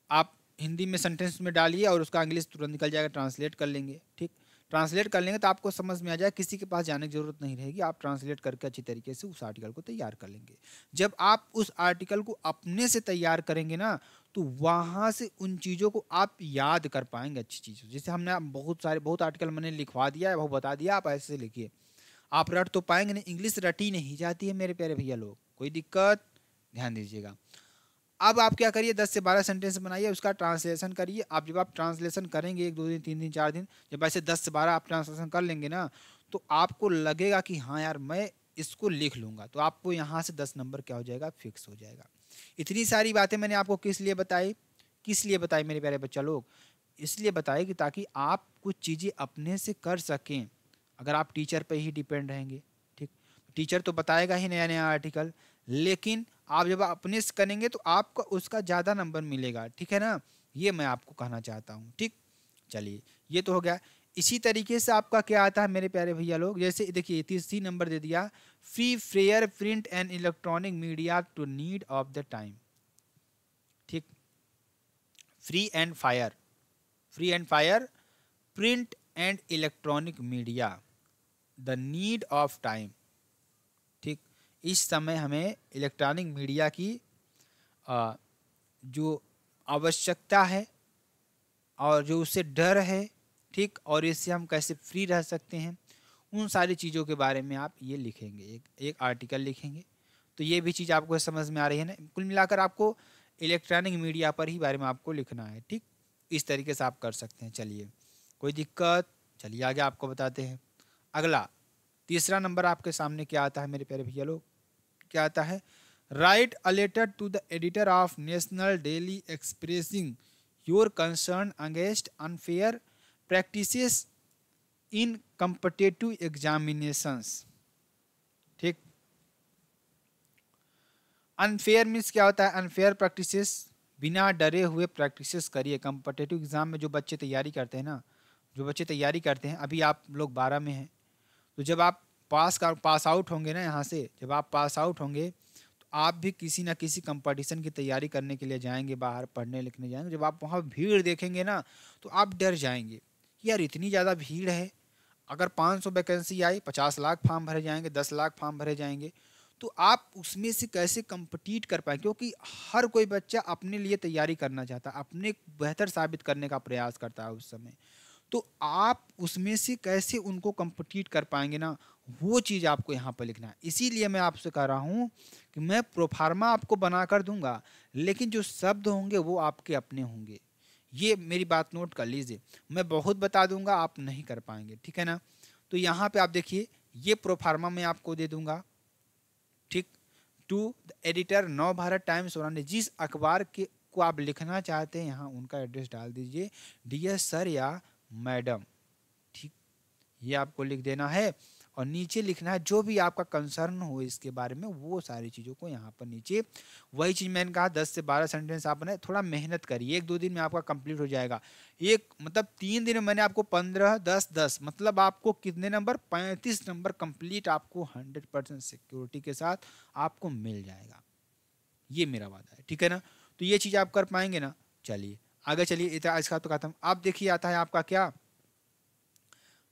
[SPEAKER 1] आप हिंदी में सेंटेंस में डालिए और उसका इंग्लिश तुरंत निकल जाएगा, ट्रांसलेट कर लेंगे, ठीक। ट्रांसलेट कर लेंगे तो आपको समझ में आ जाए, किसी के पास जाने की जरूरत नहीं रहेगी, आप ट्रांसलेट करके अच्छी तरीके से उस आर्टिकल को तैयार कर लेंगे। जब आप उस आर्टिकल को अपने से तैयार करेंगे ना, तो वहाँ से उन चीज़ों को आप याद कर पाएंगे अच्छी चीज़ों। जैसे हमने बहुत आर्टिकल मैंने लिखवा दिया है, वो बता दिया, आप ऐसे लिखिए। आप रट तो पाएंगे नहीं, इंग्लिश रटी नहीं जाती है मेरे प्यारे भैया लोग, कोई दिक्कत, ध्यान दीजिएगा। अब आप क्या करिए, 10 से 12 सेंटेंस बनाइए, उसका ट्रांसलेशन करिए। आप जब आप ट्रांसलेशन करेंगे 1 2 दिन 3 दिन 4 दिन, जब ऐसे 10 से 12 आप ट्रांसलेशन कर लेंगे ना, तो आपको लगेगा कि हाँ यार मैं इसको लिख लूँगा, तो आपको यहाँ से 10 नंबर क्या हो जाएगा, फिक्स हो जाएगा। इतनी सारी बातें मैंने आपको किस लिए बताई मेरे प्यारे बच्चा लोग? इसलिए बताई कि ताकि आप कुछ चीज़ें अपने से कर सकें। अगर आप टीचर पे ही डिपेंड रहेंगे, ठीक, टीचर तो बताएगा ही नया नया आर्टिकल, लेकिन आप जब अपने से करेंगे तो आपको उसका ज़्यादा नंबर मिलेगा, ठीक है ना, ये मैं आपको कहना चाहता हूँ। ठीक, चलिए ये तो हो गया। इसी तरीके से आपका क्या आता है मेरे प्यारे भैया लोग, जैसे देखिए 30 नंबर दे दिया, free fair print and electronic media to need of the time. ठीक, free and fire print and electronic media the need of time. ठीक, इस समय हमें इलेक्ट्रॉनिक मीडिया की जो आवश्यकता है और जो उससे डर है, ठीक, और इससे हम कैसे फ्री रह सकते हैं, उन सारी चीज़ों के बारे में आप ये लिखेंगे, एक आर्टिकल लिखेंगे। तो ये भी चीज़ आपको समझ में आ रही है ना। कुल मिलाकर आपको इलेक्ट्रॉनिक मीडिया पर ही बारे में आपको लिखना है। ठीक, इस तरीके से आप कर सकते हैं। चलिए कोई दिक्कत, चलिए आगे आपको बताते हैं। अगला तीसरा नंबर आपके सामने क्या आता है मेरे प्यारे भैया लोग, क्या आता है, write a letter to the editor of national daily expressing your concern against unfair practices in competitive examinations. ठीक, अनफेयर मीन्स क्या होता है, अनफेयर प्रैक्टिसेस, बिना डरे हुए प्रैक्टिसेस करिए। कम्पिटिटिव एग्जाम में जो बच्चे तैयारी करते हैं ना, अभी आप लोग 12 में हैं, तो जब आप पास आउट होंगे ना यहाँ से, जब आप पास आउट होंगे तो आप भी किसी ना किसी कंपटीशन की तैयारी करने के लिए जाएंगे, बाहर पढ़ने लिखने जाएंगे। जब आप वहाँ भीड़ देखेंगे ना तो आप डर जाएंगे कि यार इतनी ज़्यादा भीड़ है, अगर 500 वैकेंसी आई, 50 लाख फॉर्म भरे जाएंगे, 10 लाख फॉर्म भरे जाएंगे, तो आप उसमें से कैसे कम्पीट कर पाए, क्योंकि हर कोई बच्चा अपने लिए तैयारी करना चाहता है, अपने बेहतर साबित करने का प्रयास करता है उस समय। तो आप उसमें से कैसे उनको कम्पीट कर पाएंगे ना, वो चीज़ आपको यहाँ पर लिखना है। इसीलिए मैं आपसे कह रहा हूँ कि मैं प्रोफार्मा आपको बना कर दूंगा, लेकिन जो शब्द होंगे वो आपके अपने होंगे। ये मेरी बात नोट कर लीजिए, मैं बहुत बता दूंगा, आप नहीं कर पाएंगे, ठीक है ना। तो यहाँ पे आप देखिए, ये प्रोफार्मा मैं आपको दे दूंगा। ठीक, टू द एडिटर नव भारत टाइम्स, और जिस अखबार के को आप लिखना चाहते हैं यहाँ उनका एड्रेस डाल दीजिए, डियर सर या मैडम। ठीक, ये आपको लिख देना है, और नीचे लिखना है जो भी आपका कंसर्न हो इसके बारे में, वो सारी चीज़ों को यहाँ पर नीचे। वही चीज़ मैंने कहा 10 से 12 सेंटेंस आप बनाए, थोड़ा मेहनत करिए, 1 2 दिन में आपका कंप्लीट हो जाएगा। एक मतलब 3 दिन में मैंने आपको 15 10 10 मतलब आपको कितने नंबर, 35 नंबर कंप्लीट आपको 100% सिक्योरिटी के साथ आपको मिल जाएगा। ये मेरा वादा है, ठीक है ना। तो ये चीज़ आप कर पाएंगे ना। चलिए आगे चलिए, इसका तो खत्म। आप देखिए आता है आपका क्या,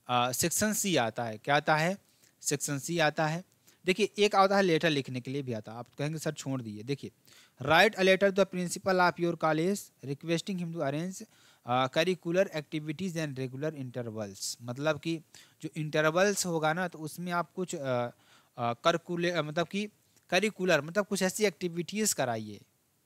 [SPEAKER 1] सेक्शन सी आता है। क्या आता है, सेक्शन सी आता है। देखिए एक आता है लेटर लिखने के लिए भी आता है। आप कहेंगे सर छोड़ दिए, देखिए, write a letter to the principal of your college requesting him to arrange curricular activities and regular intervals. मतलब कि जो इंटरवल्स होगा ना, तो उसमें आप कुछ मतलब कि करिकुलर मतलब कुछ ऐसी एक्टिविटीज़ कराइए,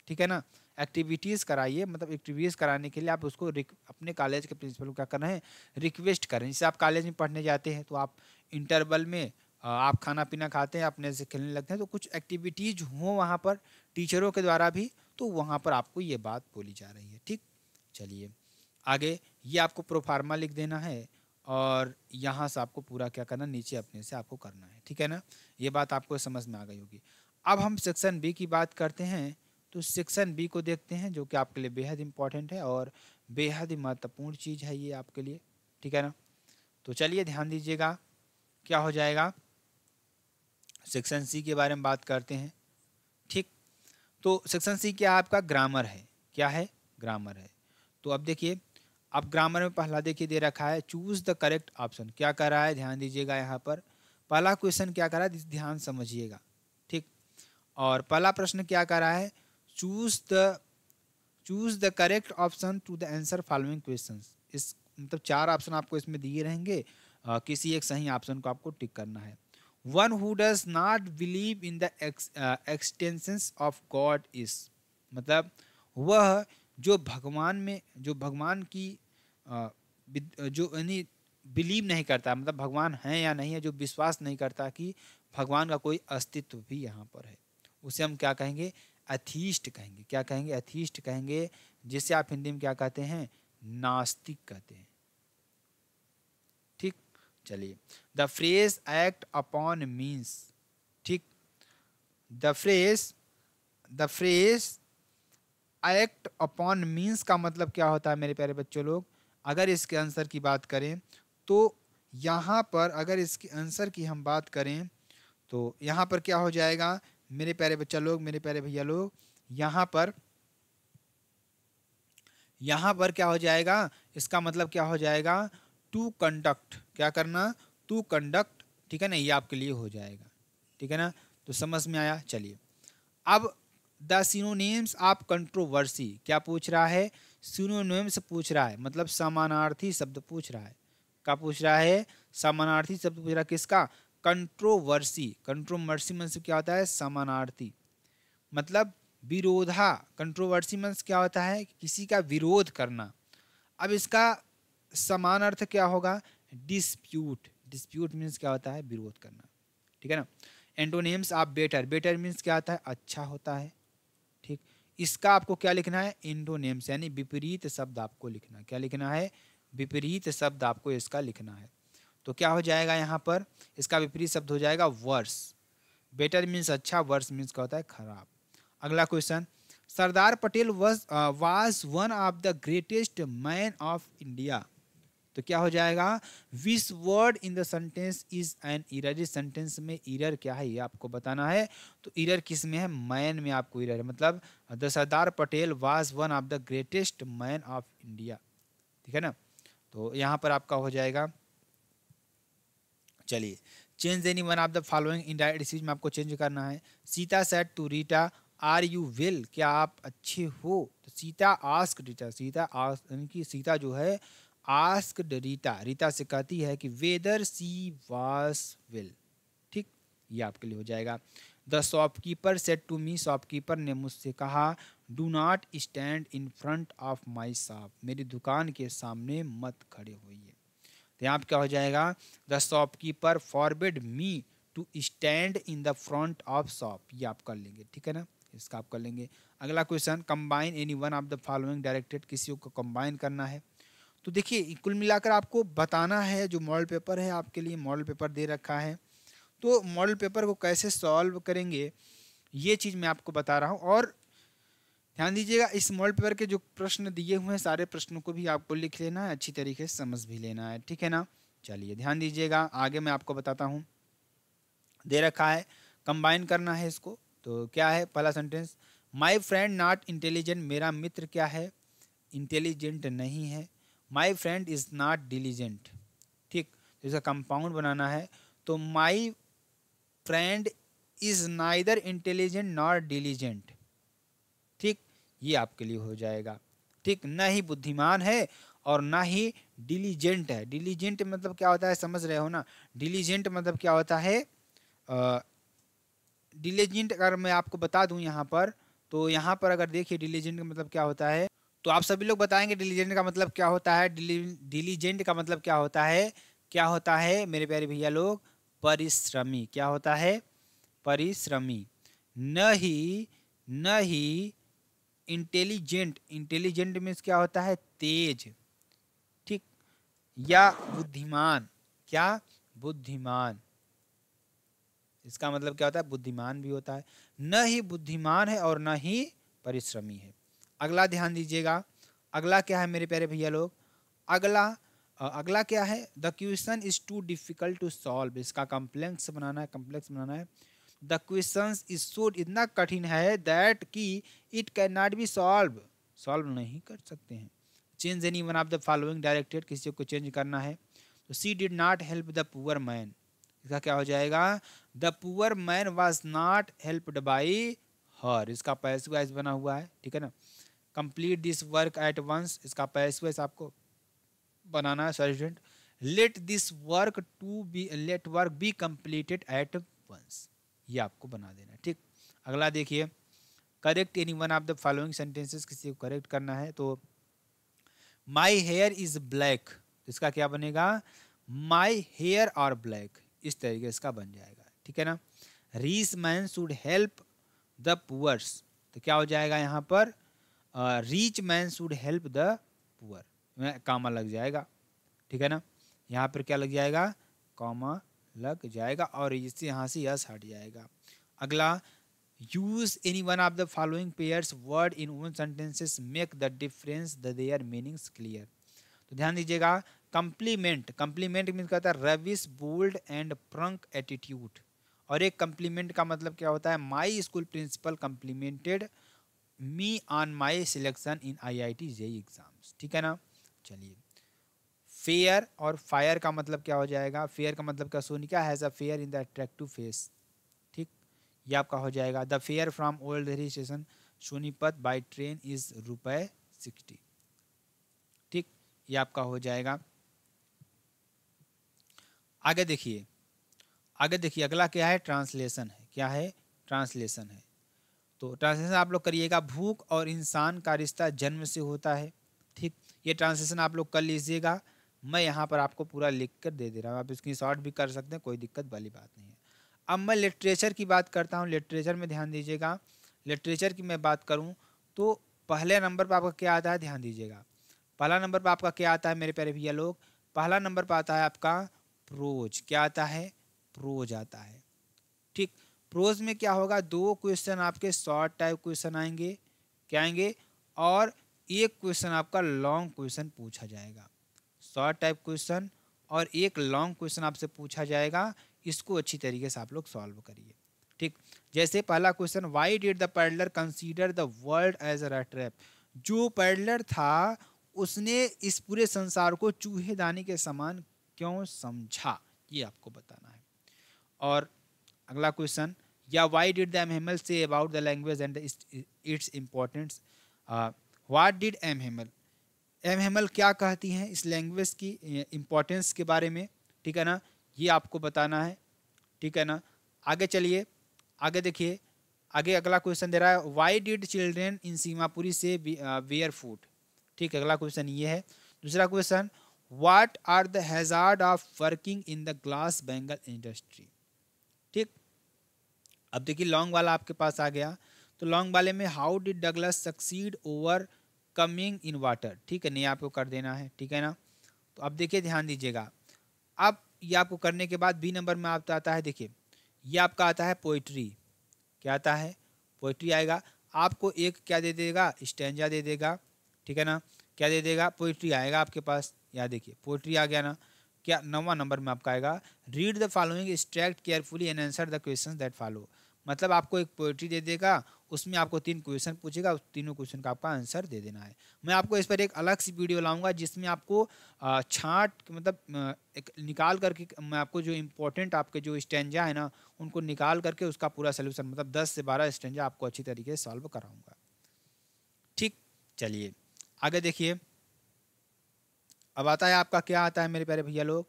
[SPEAKER 1] ठीक है ना। एक्टिविटीज़ कराइए, मतलब एक्टिविटीज़ कराने के लिए आप उसको अपने कॉलेज के प्रिंसिपल को क्या करना है, रिक्वेस्ट करें। जैसे आप कॉलेज में पढ़ने जाते हैं तो आप इंटरवल में आप खाना पीना खाते हैं, अपने से खेलने लगते हैं, तो कुछ एक्टिविटीज़ हो वहाँ पर टीचरों के द्वारा भी, तो वहाँ पर आपको ये बात बोली जा रही है। ठीक, चलिए आगे, ये आपको प्रोफार्मा लिख देना है, और यहाँ से आपको पूरा क्या करना, नीचे अपने से आपको करना है, ठीक है ना। ये बात आपको समझ में आ गई होगी। अब हम सेक्शन बी की बात करते हैं। तो सेक्शन बी को देखते हैं, जो कि आपके लिए बेहद इंपॉर्टेंट है और बेहद ही महत्वपूर्ण चीज़ है ये आपके लिए, ठीक है ना। तो चलिए ध्यान दीजिएगा, क्या हो जाएगा, सेक्शन सी के बारे में बात करते हैं। ठीक, तो सेक्शन सी क्या आपका ग्रामर है, क्या है, ग्रामर है। तो अब देखिए, अब ग्रामर में पहला देखिए दे रखा है, चूज द करेक्ट ऑप्शन। क्या कर रहा है, ध्यान दीजिएगा, यहाँ पर पहला क्वेश्चन क्या कर रहा है, ध्यान समझिएगा। ठीक, और पहला प्रश्न क्या कर रहा है, choose the correct option to the answer following questions. इस मतलब 4 ऑप्शन आपको इसमें दिए रहेंगे, किसी एक सही ऑप्शन को आपको टिक करना है। One who does not believe in the extensions of God is, मतलब वह जो भगवान की जो यानी बिलीव नहीं करता, मतलब भगवान है या नहीं है, जो विश्वास नहीं करता कि भगवान का कोई अस्तित्व भी यहाँ पर है, उसे हम क्या कहेंगे? एथीस्ट कहेंगे। क्या कहेंगे? एथीस्ट कहेंगे, जिसे आप हिंदी में क्या कहते हैं? नास्तिक कहते हैं। ठीक, चलिए। The phrase act upon means, ठीक, the phrase act upon means का मतलब क्या होता है मेरे प्यारे बच्चों लोग? अगर इसके आंसर की बात करें तो यहाँ पर, अगर इसके आंसर की हम बात करें तो यहाँ पर क्या हो जाएगा मेरे प्यारे बच्चा लोग, मेरे प्यारे भैया लोग? यहाँ पर क्या हो जाएगा? इसका मतलब क्या हो जाएगा? To conduct. क्या करना? To conduct. ठीक है ना, ये आपके लिए हो जाएगा। ठीक है ना, तो समझ में आया? चलिए, अब द सिनोनिम्स ऑफ कंट्रोवर्सी क्या पूछ रहा है? सिनोनिम्स पूछ रहा है, मतलब समानार्थी शब्द पूछ रहा है। क्या पूछ रहा है? समानार्थी शब्द पूछ रहा है। किसका? कंट्रोवर्सी। कंट्रोवर्सी में से क्या होता है? समानार्थी, मतलब विरोधा। कंट्रोवर्सी में क्या होता है? किसी का विरोध करना। अब इसका समान अर्थ क्या होगा? डिस्प्यूट। डिस्प्यूट मीन्स क्या होता है? विरोध करना। ठीक है ना। Antonyms of better, better means क्या होता है? अच्छा होता है। ठीक, इसका आपको क्या लिखना है? एंटोनिम्स, यानी विपरीत शब्द आपको लिखना है। क्या लिखना है? विपरीत शब्द आपको इसका लिखना है। तो क्या हो जाएगा यहाँ पर? इसका विपरीत शब्द हो जाएगा वर्स। बेटर मीन्स अच्छा, वर्स मीन्स क्या होता है? खराब। अगला question, Sardar Patel was one of the greatest man of India. तो क्या हो जाएगा? Which word in the sentence is an error. इस सेंटेंस में इरर क्या है ये आपको बताना है। तो इरर किस में है? मैन में आपको इरर है, मतलब the Sardar Patel was one of the greatest man of India. ठीक है ना, तो यहाँ पर आपका हो जाएगा। चलिए, change any one of the following indirect speech में आपको चेंज करना है। Sita said to Rita are you well, क्या आप अच्छे हो? तो सीता आस्क्ड रीटा, सीता जो है आस्क्ड रीटा, रीता से कहती है कि वेदर सी वाज वेल। ठीक, ये आपके लिए हो जाएगा। The shopkeeper said to me, shopkeeper ने मुझसे कहा, do not stand in front of my shop, मेरी दुकान के सामने मत खड़े होइए। तो यहाँ पे क्या हो जाएगा? The shopkeeper forbid me to stand in the front of shop, ये आप कर लेंगे। ठीक है ना, इसका आप कर लेंगे। अगला question, combine any one of the following directed, किसी को कंबाइन करना है। तो देखिए, कुल मिलाकर आपको बताना है, जो मॉडल पेपर है आपके लिए, मॉडल पेपर दे रखा है, तो मॉडल पेपर को कैसे सॉल्व करेंगे ये चीज़ मैं आपको बता रहा हूँ। और ध्यान दीजिएगा, इस मॉडल पेपर के जो प्रश्न दिए हुए हैं सारे प्रश्नों को भी आपको लिख लेना है, अच्छी तरीके से समझ भी लेना है। ठीक है ना, चलिए ध्यान दीजिएगा, आगे मैं आपको बताता हूँ। दे रखा है, कंबाइन करना है इसको। तो क्या है पहला sentence? My friend not intelligent, मेरा मित्र क्या है? इंटेलिजेंट नहीं है। My friend is not diligent. ठीक, तो इसका कंपाउंड बनाना है। तो my friend is neither intelligent nor diligent. ठीक, ये आपके लिए हो जाएगा। ठीक, न ही बुद्धिमान है और ना ही डिलीजेंट है। डिलीजेंट मतलब क्या होता है? समझ रहे हो ना? डिलीजेंट मतलब क्या होता है? डिलीजेंट अगर मैं आपको बता दूं यहाँ पर, तो यहाँ पर अगर देखिए डिलीजेंट का मतलब क्या होता है, तो आप सभी लोग बताएंगे डिलीजेंट का मतलब क्या होता है। डिलीजेंट का मतलब क्या होता है? क्या होता है मेरे प्यारे भैया लोग? परिश्रमी। क्या होता है? परिश्रमी। न ही इंटेलिजेंट, इंटेलिजेंट मीन्स क्या होता है? तेज। ठीक, या बुद्धिमान। क्या? बुद्धिमान। इसका मतलब क्या होता है? बुद्धिमान भी होता है। न ही बुद्धिमान है और न ही परिश्रमी है। अगला ध्यान दीजिएगा, अगला क्या है मेरे प्यारे भैया लोग? अगला क्या है? The question is too difficult to solve, इसका कॉम्प्लेक्स बनाना है, कॉम्प्लेक्स बनाना है। द क्वेश्चन इज सो, इतना कठिन है दैट कि it can not be solve, solve नहीं कर सकते हैं। Change any one of the following directed, किसी को चेंज करना है। तो she did not help the poor man, इसका क्या हो जाएगा? The poor man was not helped by her, इसका पैसिव वॉइस बना हुआ है। ठीक है ना, complete this work at once, इसका पैसिव वॉइस आपको बनाना है sergeant. Let this work to be, let work be completed at once, ये आपको बना देना है। ठीक, अगला देखिए, correct any one of the following sentences, किसी को करेक्ट करना है। तो माई हेयर इज ब्लैक, इसका क्या बनेगा, माई हेयर आर ब्लैक, इस तरीके से इसका बन जाएगा। ठीक है ना। Rich man should help the poors, तो क्या हो जाएगा यहाँ पर, rich man should help the poor, में कॉमा लग जाएगा। ठीक है ना, यहाँ पर क्या लग जाएगा, कॉमा लग जाएगा, और इससे यहाँ से यस हट जाएगा। अगला, use any one of the following pairs word in one sentences, make the difference the their meanings clear. तो ध्यान दीजिएगा, कंप्लीमेंट, कंप्लीमेंट मीन्स कहता है ravish bold and frank attitude, और एक कंप्लीमेंट का मतलब क्या होता है, my school principal complimented me on my selection in IIT JEE exams. ठीक है ना। चलिए, फेयर और फायर का मतलब क्या हो जाएगा, फेयर का मतलब क्या, Sonika has a fair in the attractive face. ठीक, ये आपका हो जाएगा, the fair from old Delhi station Sonipat by train is ₹60। ठीक, ये आपका हो जाएगा। आगे देखिए, आगे देखिए, अगला क्या है, ट्रांसलेशन है। क्या है, ट्रांसलेशन है। तो ट्रांसलेशन आप लोग करिएगा, भूख और इंसान का रिश्ता जन्म से होता है। ठीक, ये ट्रांसलेशन आप लोग कर लीजिएगा, मैं यहाँ पर आपको पूरा लिख कर दे दे रहा हूँ, आप इसकी शॉर्ट भी कर सकते हैं, कोई दिक्कत वाली बात नहीं है। अब मैं लिटरेचर की बात करता हूँ, लिटरेचर में ध्यान दीजिएगा, लिटरेचर की मैं बात करूँ तो पहले नंबर पर आपका क्या आता है, ध्यान दीजिएगा, पहला नंबर पर आपका क्या आता है मेरे प्यारे भैया लोग, पहला नंबर पर आता है आपका प्रोज। क्या आता है, प्रोज आता है। ठीक, प्रोज में क्या होगा, दो क्वेश्चन आपके शॉर्ट टाइप क्वेश्चन आएंगे, क्या आएंगे, और एक क्वेश्चन आपका लॉन्ग क्वेश्चन पूछा जाएगा। शॉर्ट टाइप क्वेश्चन और एक लॉन्ग क्वेश्चन आपसे पूछा जाएगा, इसको अच्छी तरीके से आप लोग सॉल्व करिए। ठीक, जैसे पहला question, why did the peddler consider the world as a trap, जो पैडलर था उसने इस पूरे संसार को चूहेदानी के समान क्यों समझा, ये आपको बताना है। और अगला क्वेश्चन, या why did the M Hamel say about the language and its importance, what did M Hamel, M Hamel क्या कहती हैं इस लैंग्वेज की इम्पोर्टेंस के बारे में। ठीक है ना, ये आपको बताना है। ठीक है ना, आगे चलिए, आगे देखिए, आगे अगला क्वेश्चन दे रहा है, why did children in Seemapuri से वेयर फूड। ठीक है, अगला क्वेश्चन ये है। दूसरा question, what are the hazard of working in the glass bangle industry. ठीक, अब देखिए लॉन्ग वाला आपके पास आ गया, तो लॉन्ग वाले में, how did Douglas succeed over coming in water. ठीक है, नहीं आपको कर देना है। ठीक है ना, तो अब देखिए ध्यान दीजिएगा, अब ये आपको करने के बाद बी नंबर में आपका आता है, देखिए ये आपका आता है पोइट्री। क्या आता है, पोइट्री आएगा, आपको एक क्या दे देगा, स्टैंजा दे देगा। ठीक है ना, क्या दे देगा, पोइट्री आएगा आपके पास। यहाँ देखिए पोइट्री आ गया ना, क्या 9वां नंबर में आपका आएगा, read the following extract carefully and answer the questions that follow. मतलब आपको एक पोइट्री दे देगा, उसमें आपको 3 क्वेश्चन पूछेगा, उस तीनों क्वेश्चन का आपका आंसर दे देना है। मैं आपको इस पर एक अलग सी वीडियो लाऊंगा, जिसमें आपको छांट मतलब एक निकाल करके मैं आपको जो इम्पोर्टेंट आपके जो स्टेंजा है ना, उनको निकाल करके उसका पूरा सोल्यूशन, मतलब 10 से 12 स्टेंजा आपको अच्छी तरीके से सॉल्व कराऊंगा। ठीक, चलिए आगे देखिए, अब आता है आपका, क्या आता है मेरे प्यारे भैया लोग,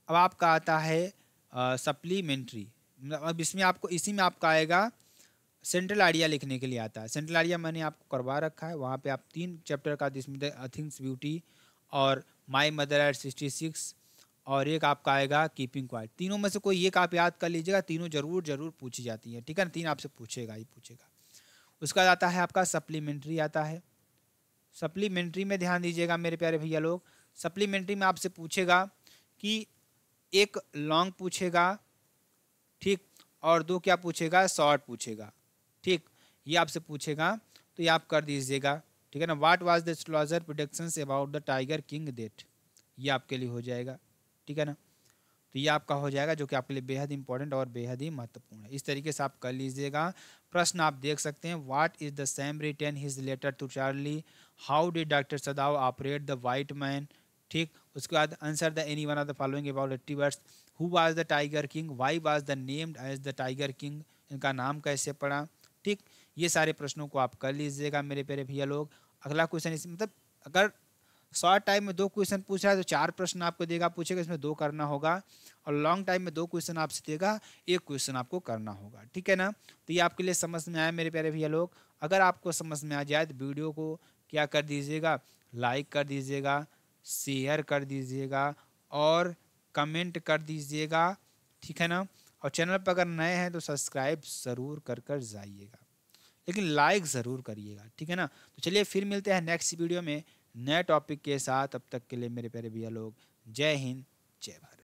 [SPEAKER 1] अब आपका आता है सप्लीमेंट्री। अब इसमें आपको, इसी में आपका आएगा सेंट्रल आइडिया लिखने के लिए आता है। सेंट्रल आइडिया मैंने आपको करवा रखा है, वहाँ पे आप 3 चैप्टर का, जिसमें द थिंग्स ब्यूटी और माई मदर एट 66 और एक आपका आएगा कीपिंग क्वाइट। तीनों में से कोई एक आप याद कर लीजिएगा, तीनों जरूर जरूर पूछी जाती है। ठीक है ना, 3 आपसे पूछेगा ही पूछेगा। उसका बाद आता है आपका सप्लीमेंट्री आता है। सप्लीमेंट्री में ध्यान दीजिएगा मेरे प्यारे भैया लोग, सप्लीमेंट्री में आपसे पूछेगा कि एक लॉन्ग पूछेगा, ठीक, और 2 क्या पूछेगा, शॉर्ट पूछेगा। ठीक, ये आपसे पूछेगा, तो ये आप कर दीजिएगा। ठीक है ना, what was the astrologer predictions about the tiger king death, ये आपके लिए हो जाएगा। ठीक है ना, तो ये आपका हो जाएगा, जो कि आपके लिए बेहद इंपॉर्टेंट और बेहद ही महत्वपूर्ण है। इस तरीके से आप कर लीजिएगा। प्रश्न आप देख सकते हैं, what is the Sam written his letter to Charlie, how did doctor Sadao operate the white man. ठीक, उसके बाद answer the any one of the following about retrievers, who was the tiger king, why was the named as the tiger king, इनका नाम कैसे पड़ा। ठीक, ये सारे प्रश्नों को आप कर लीजिएगा मेरे प्यारे भैया लोग। अगला क्वेश्चन इस मतलब अगर शॉर्ट टाइम में 2 क्वेश्चन पूछा है तो 4 प्रश्न आपको देगा, पूछेगा, इसमें 2 करना होगा, और लॉन्ग टाइम में 2 क्वेश्चन आपसे देगा, 1 क्वेश्चन आपको करना होगा, ठीक है ना। तो ये आपके लिए समझ में आया मेरे प्यारे भैया लोग। अगर आपको समझ में आ जाए तो वीडियो को क्या कर दीजिएगा, लाइक कर दीजिएगा, शेयर कर दीजिएगा और कमेंट कर दीजिएगा, ठीक है ना। और चैनल पर अगर नए हैं तो सब्सक्राइब ज़रूर कर जाइएगा, लेकिन लाइक ज़रूर करिएगा, ठीक है ना। तो चलिए फिर मिलते हैं नेक्स्ट वीडियो में नए टॉपिक के साथ। अब तक के लिए मेरे प्यारे भैया लोग, जय हिंद, जय भारत।